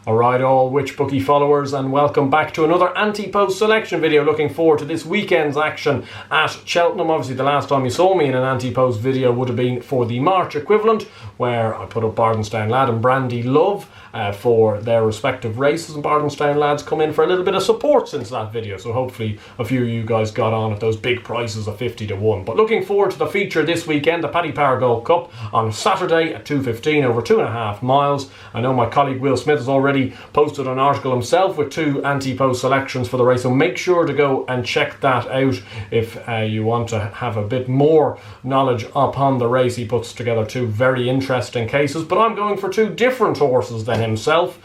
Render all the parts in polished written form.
Alright all Which Bookie followers, and welcome back to another ante-post selection video. Looking forward to this weekend's action at Cheltenham. Obviously the last time you saw me in an ante-post video would have been for the March equivalent, where I put up Bardenstown Lad and Brandy Love for their respective races, and Bardenstown Lads come in for a little bit of support since that video, so hopefully a few of you guys got on at those big prices of 50 to 1. But looking forward to the feature this weekend, the Paddy Power Gold Cup on Saturday at 2:15 over 2.5 miles. I know my colleague Will Smith has already posted an article himself with 2 ante-post selections for the race, so make sure to go and check that out if you want to have a bit more knowledge upon the race. He puts together 2 very interesting cases, but I'm going for 2 different horses than himself,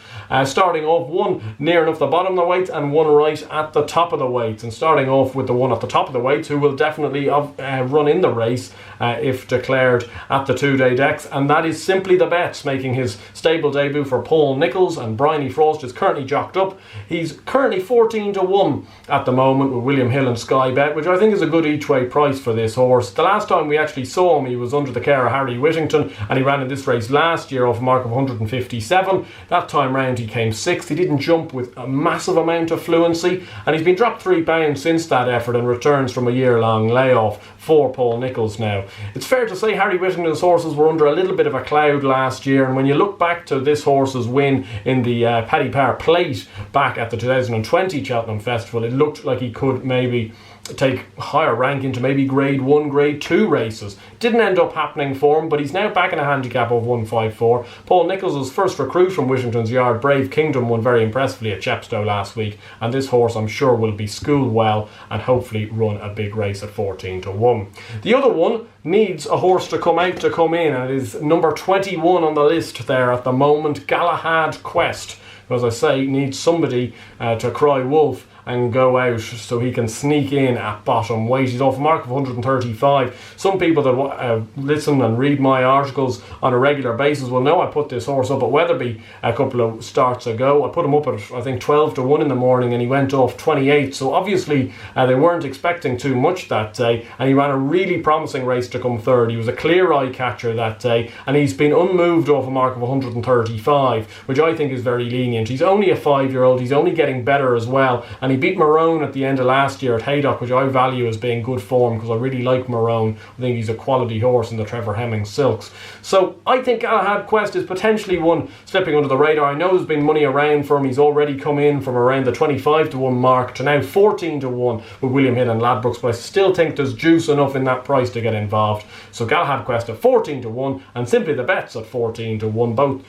starting off one near enough the bottom of the weight and one right at the top of the weight, and starting off with the one at the top of the weight, who will definitely run in the race if declared at the 2-day decks, and that is Simply the Bets, making his stable debut for Paul Nicholls, and Briar Frost is currently jocked up. He's currently 14 to 1 at the moment with William Hill and Sky Bet, which I think is a good each way price for this horse. The last time we actually saw him, he was under the care of Harry Whittington, and he ran in this race last year off a mark of 157. That time round he came 6th. He didn't jump with a massive amount of fluency, and he's been dropped 3 pounds since that effort and returns from a year-long layoff for Paul Nicholls now. It's fair to say Harry Whittington's horses were under a little bit of a cloud last year, and when you look back to this horse's win in the Paddy Power Plate back at the 2020 Cheltenham Festival, it looked like he could maybe take higher rank into maybe grade 1, grade 2 races. Didn't end up happening for him, but he's now back in a handicap of 154. Paul Nicholls' first recruit from Whittington's yard, Brave Kingdom, won very impressively at Chepstow last week, and this horse I'm sure will be schooled well and hopefully run a big race at 14 to 1. The other one needs a horse to come out to come in, and it is number 21 on the list there at the moment, Galahad Quest. As I say, needs somebody to cry wolf and go out so he can sneak in at bottom weight. He's off a mark of 135. Some people that listen and read my articles on a regular basis will know I put this horse up at Wetherby a couple of starts ago. I put him up at I think 12 to 1 in the morning, and he went off 28, so obviously they weren't expecting too much that day, and he ran a really promising race to come third. He was a clear eye catcher that day, and he's been unmoved off a mark of 135, which I think is very lenient. He's only a 5-year-old, he's only getting better as well, and he beat Marone at the end of last year at Haydock, which I value as being good form because I really like Marone. I think he's a quality horse in the Trevor Hemming Silks. So I think Galahad Quest is potentially one slipping under the radar. I know there's been money around for him. He's already come in from around the 25 to 1 mark to now 14 to 1 with William Hill and Ladbrokes, but I still think there's juice enough in that price to get involved. So Galahad Quest at 14 to 1 and Simply the Bets at 14 to 1, both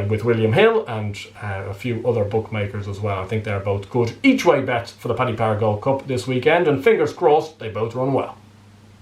with William Hill and a few other bookmakers as well. I think they're both good each way bets for the Paddy Power Gold Cup this weekend, and fingers crossed they both run well.